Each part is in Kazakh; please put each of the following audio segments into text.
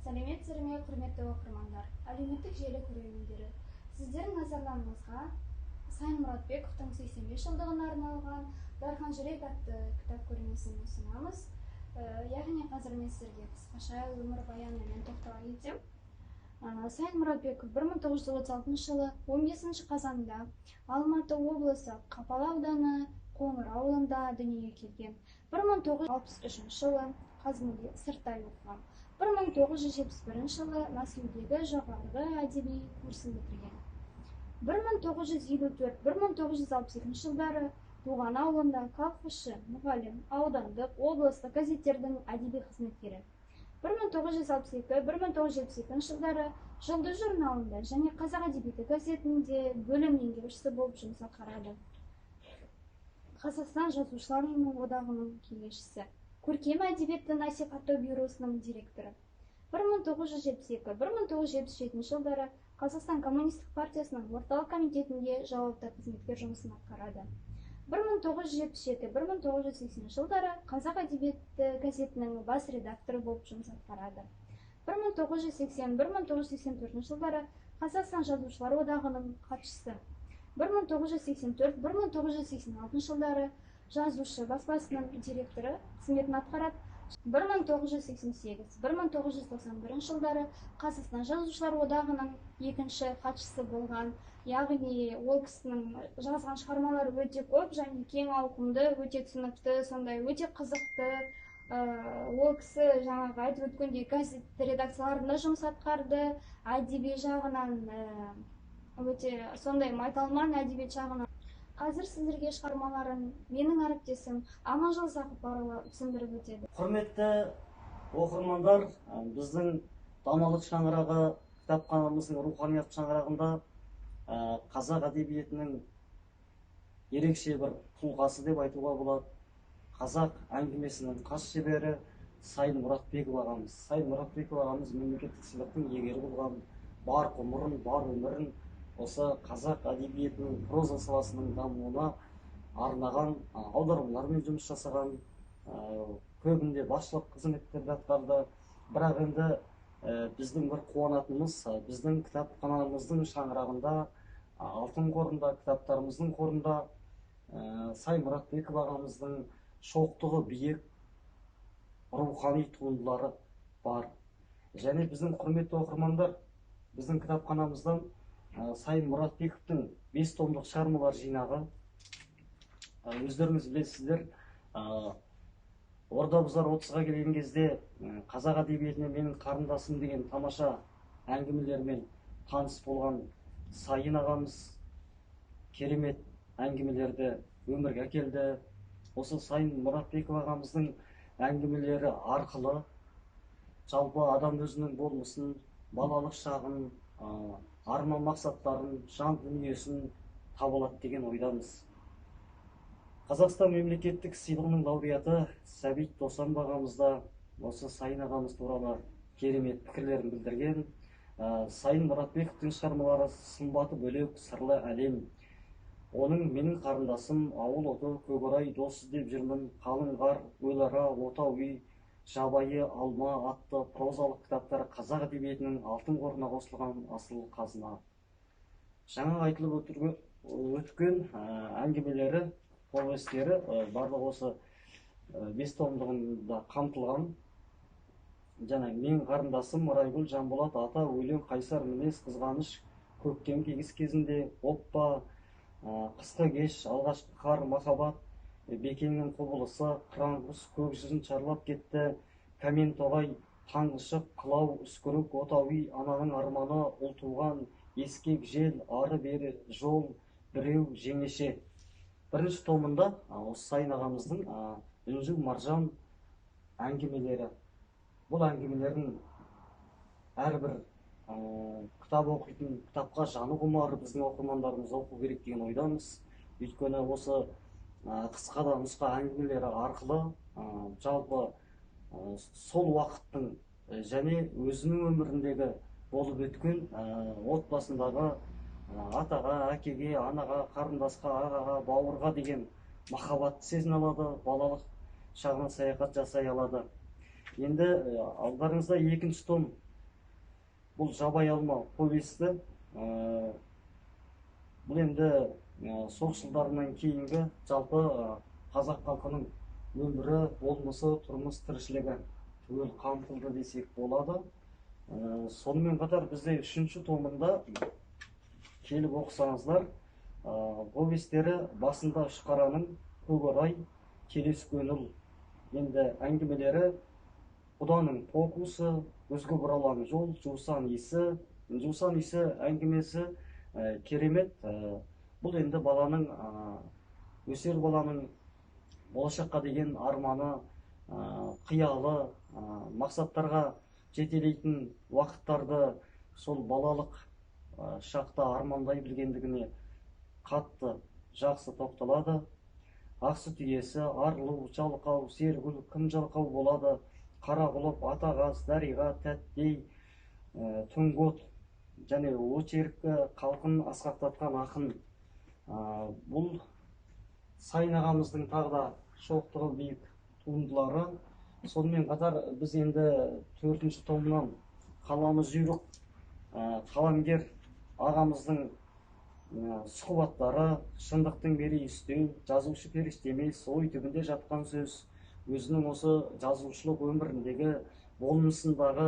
Сәлеметсіздер ме, құрметті оқырмандар, әлеуметтік желі көрермендері. Сіздердің назарларыңызға Сайын Мұратбековтың 85 жылдығына арналған Дархан жүрек атты кітап көрмесін ұсынамыз. Яғни қазір мен сіздерге қысқаша өмірбаянымен тоқтала кетсем. Сайын Мұратбеков 1936 жылы 15 қазанда Алматы облысы Қапал ауданы Қоңыр ауылында дүниеге келген. 1963 жылы Қазмұги сырттай оқыған. 1971 жылы Мәскеудегі жоғарғы әдеби курсын бітірген. 1954-1962 жылдары туған ауылында колхозшы, мұғалім, аудандық, облыстық газеттердің әдеби қызметкері. 1962-1972 жылдары Жұлдыз журналында және Қазақ әдебиеті газетінде бөлім меңгерушісі болып жұмыс атқарады. Қазақстан жазушылар одағының кеңесшісі, көркем әдебиетті насихаттау бюросының директоры. 1972-1977 жылдары Қазақстан коммунистік партиясының орталық комитетінде жауапты қызметкер жұмысын атқарады. 1977-1980 жылдары Қазақ әдебиеті газетінің бас редакторы болып жұмыс атқарады. 1980-1984 жылдары Қазақстан жазушылар одағының хатшысы. 1984-1986 жылдары жазушы баспасының директоры қызметін атқарады. 1988-1991 жылдары Қазақстан жазушылар одағының екінші хатшысы болған. Яғни ол кісінің жазған шығармалары өте көп және кең ауқымды, өте түсінікті, сондай өте қызықты. Ол кісі жаңағы айтып өткендей газет редакцияларында жұмыс атқарды, әдеби жағынан өте сондай майталман әдебиет жағынан. Қазір сіздерге шығармаларын менің әріптесім Аманжол Сақыпбайұлы түсіндіріп өтеді. Құрметті оқырмандар, біздің даналық шаңырағы кітапханамыздың руханият шаңырағында қазақ әдебиетінің ерекше бір тұлғасы деп айтуға болады. Қазақ әңгімесінің қас шебері Сайын Мұратбеков ағамыз. Сайын Мұратбеков ағамыз мемлекеттік сыйлықтың иегері болған, бар ғұмырын, бар өмірін осы қазақ әдебиетінің проза саласының дамуына арнаған, аудармалармен жұмыс жасаған, көбінде басшылық қызметтерді атқарды. Бірақ енді біздің бір қуанатынымыз, біздің кітапханамыздың шаңырағында, алтын қорында, кітаптарымыздың қорында Сайын Мұратбеков ағамыздың шоқтығы биік рухани туындылары бар. Және біздің құрметті оқырмандар, біздің кітапханамыздан Сайын Мұратбековтың 5 томдық шығармалар жинағы. Өздеріңіз білесіздер, Орда-бұзар 30-ға келген кезде қазақ әдебиетіне менің қарындасым деген тамаша әңгімелермен таныс болған Сайын ағамыз керемет әңгімелерді өмірге әкелді. Осы Сайын Мұратбеков ағамыздың әңгімелері арқылы жалпы адам өзінің болмысын, балалық шағын, арман мақсаттарын, жан дүниесін таба алады деген ойдамыз. Қазақстан мемлекеттік сыйлығының лауреаты Сәбит Досанов ағамыз да осы Сайын ағамыз туралы керемет пікірлерін білдірген. Сайын Мұратбековтың шығармалары сымбаты бөлек, сырлы әлем. Оның менің қарындасым, ауыл оты, көкорай, дос іздеп жүрмін, қалың қар, өлара, отау үй, жабайы алма атты прозалық кітаптар қазақ әдебиетінің алтын қорына қосылған асыл қазына. Жаңа айтылып өткен әңгімелері, повестері барлығы осы 5 томдығында қамтылған. Және мен қарындасым, Райгүл, Жанболат, ата, өлең, қайсар мінез, қызғаныш, көктем кегіс кезінде, оппа, қысқы кеш, алғашқы қар, махаббат, Бекеннің құбылысы, қыран құс көк жүзін шарлап кетті, Кәмен тоғай, таңғышық, қылау, үскірік, отау үй, ананың арманы, ұл туған, ескек, жел, ары бері, жол, біреу, жеңеше. Бірінші томында осы Сайын ағамыздың Інжу Маржан әңгімелері. Бұл әңгімелердің әрбір кітап оқитын, кітапқа жаны құмар біздің оқырмандарымыз оқу керек деген ойдамыз. Өйткені осы қысқа да нұсқа әңгімелері арқылы жалпы сол уақыттың және өзінің өміріндегі болып өткен отбасындағы атаға, әкеге, анаға, қарындасқа, ағаға, бауырға деген махаббатты сезіне алады, балалық шағына саяхат жасай алады. Енді алдарыңызда екінші том бұл жабай алма повесті бұл енді соғыс жылдарынан кейінгі жалпы қазақ халқының өмірі, болмысы, тұрмыс тіршілігі түгел қамтылды десек болады. Сонымен қатар бізде 3-ші томында келіп оқысаңыздар, повестері басында Үшқараның Көкорай, Келес көңіл енді әңгімелері, Құданың покусы, Өзге бұралаң жол, Жусан исі әңгімесі керемет. Бұл енді баланың, өсер баланың болашаққа деген арманы, қиялы, мақсаттарға жетелейтін уақыттарды сол балалық шақта армандай білгендігіне қатты жақсы тоқталады. Ақсы түйесі, арылу, жалқау, сергіл, кім жалқау болады, Қарақұлып, Атағаз, Дариға, Тәттей, Түңгот және Очеркі қалқын асқақтатқан ақын. Бұл Сайын ағамыздың тағы да шоқтығы биік туындылары. Сонымен қатар біз енді 4-ші томнан қаламы жүйрік қаламгер ағамыздың сұхбаттары, шындықтың бері істеу, жазушы періште емес, ой түбінде жатқан сөз, өзінің осы жазушылық өміріндегі болмысындағы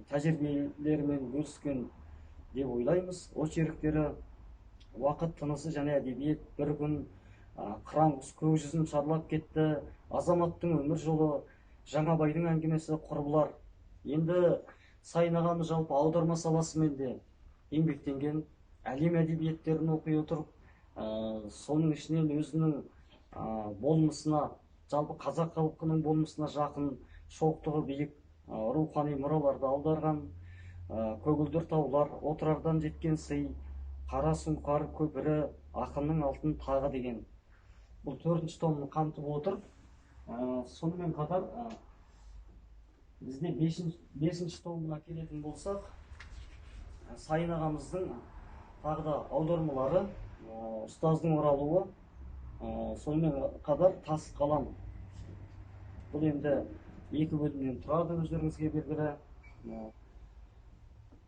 тәжірибелерімен бөліскен деп ойлаймыз. Очерктері уақыт тынысы және әдебиет, бір күн, қыран құс көк жүзін шарлап кетті, азаматтың өмір жолы, Жаңабайдың әңгімесі, құрбылар. Енді Сайын ағамыз жалпы аударма саласымен де еңбектенген, әлем әдебиеттерін оқи отырып, соның ішінен өзінің болмысына, жалпы қазақ халқының болмысына жақын, шоқтығы биік рухани мұраларды аударған. Көгілдір таулар, отырардан жеткен сый, Қара сұңқар көпірі, ақынның алтын тағы деген. Бұл 4-ші томын қамтып отыр. Сонымен қатар бізде 5-ші томына келетін болсақ, Сайын ағамыздың тағы да аудармалары, ұстаздың оралуы, сонымен қатар тас қалам. Бұл енді 2 бөлімнен тұрады, өздеріңізге белгілі.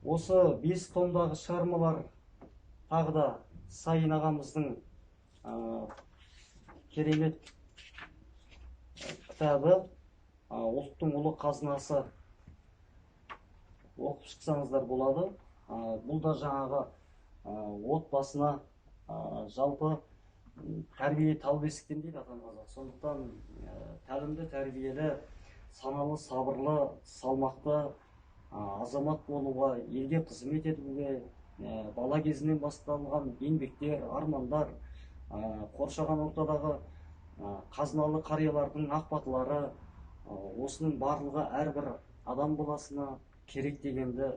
Осы 5 томдағы шығармалар тағы да Сайын ағамыздың керемет кітабы, ұлттың ұлы қазынасы, оқып шықсаңыздар болады. Бұл да жаңағы отбасына жалпы тәрбие тал бесіктен дейді атам қазақ. Сондықтан тәлімді, тәрбиелі, саналы, сабырлы, салмақты азамат болуға, елге қызмет етуге, бала кезінен басталған еңбектер, армандар, қоршаған ортадағы қазыналы қариялардың ақ-батылары, осының барлығы әрбір адам баласына керек дегенді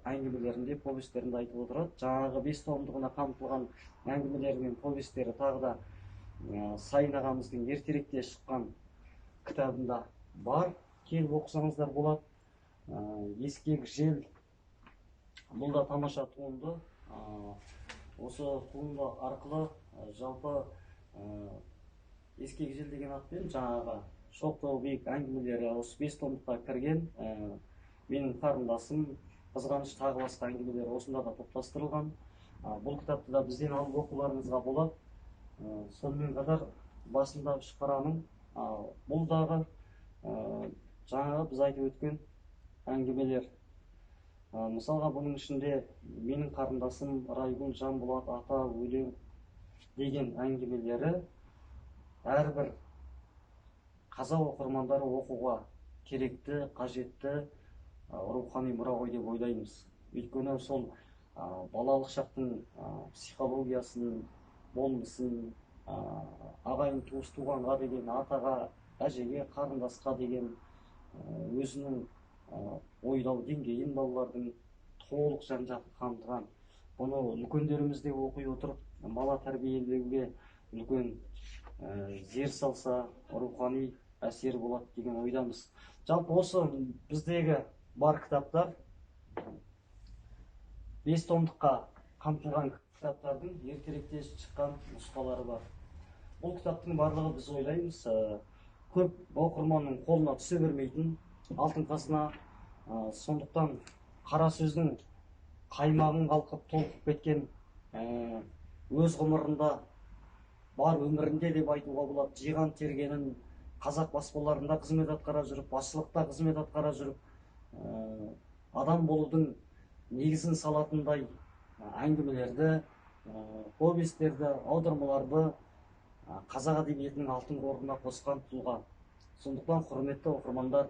әңгімелерінде, повестерінде айтып отырады. Жаңағы 5 томдығына қамтылған әңгімелері мен повестері тағы да Сайын ағамыздың ертеректе шыққан кітабында бар. Келіп оқысаңыздар болады. Ескек жел, бұл да тамаша туынды. Осы туынды арқылы жалпы Ескек жел деген атпен жаңағы шоқтығы биік әңгімелері осы 5 томдыққа кірген. Менің қарындасым, қызғаныш тағы басқа әңгімелері осында да топтастырылған. Бұл кітапты да бізден алып оқуларыңызға болады. Сонымен қатар басында Үшқараның, бұл дағы жаңағы біз айтып өткен әңгімелер. Мысалға бұның ішінде менің қарындасым, Райгүл, Жанболат, ата, өлең деген әңгімелері әрбір қазақ оқырмандары оқуға керекті, қажетті рухани мұра ғой деп ойлаймыз. Өйткені сол балалық шақтың психологиясын, болмысын, ағайын туыс туғанға деген, атаға, әжеге, қарындасқа деген өзінің ойлау деңгейін балалардың толық жан-жақты қамтыған. Бұны үлкендеріміз де оқи отырып, бала тәрбиелеуге үлкен зер салса, рухани әсер болады деген ойдамыз. Жалпы осы біздегі бар кітаптар 5 томдыққа қамтылған кітаптардың ертеректе шыққан нұсқалары бар. Бұл кітаптың барлығы біз ойлаймыз көп оқырманның қолына түсе бермейтін, алтын қазына. Сондықтан қара сөздің қаймағын қалқып толқып кеткен, өз ғұмырында бар өмірінде деп айтуға болады, жиған тергенін қазақ баспаларында қызмет атқара жүріп, басшылықта қызмет атқара жүріп, адам болудың негізін салатындай әңгімелерді, повестерді, аудармаларды қазақ әдебиетінің алтын қорына қосқан тұлға. Сондықтан құрметті оқырмандар,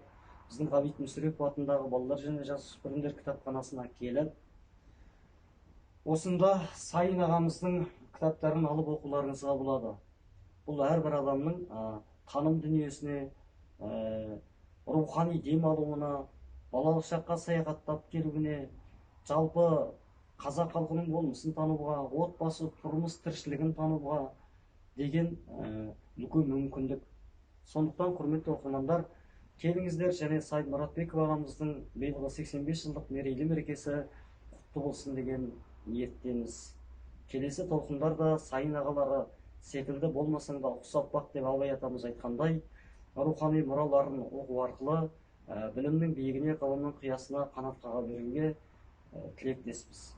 біздің Ғабит Мүсірепов атындағы балалар және жасөспірімдер кітапханасына келіп, осында Сайын ағамыздың кітаптарын алып оқуларыңызға болады. Бұл әрбір адамның таным дүниесіне, рухани демалуына, балалық шаққа саяхаттап келуіне, жалпы қазақ халқының болмысын тануға, отбасы, тұрмыс тіршілігін тануға деген үлкен мүмкіндік. Сондықтан құрметті оқырмандар, келіңіздер және Сайын Мұратбеков ағамыздың биылғы 85 жылдық мерейлі мерекесі құтты болсын деген ниеттеміз. Келесі толқындар да Сайын ағалары секілді болмасаң да ұқсап бақ деп Абай атамыз айтқандай, рухани мұраларын оқу арқылы білімнің биігіне, ғылымның қиясына қанат қаға беруге тілектеспіз.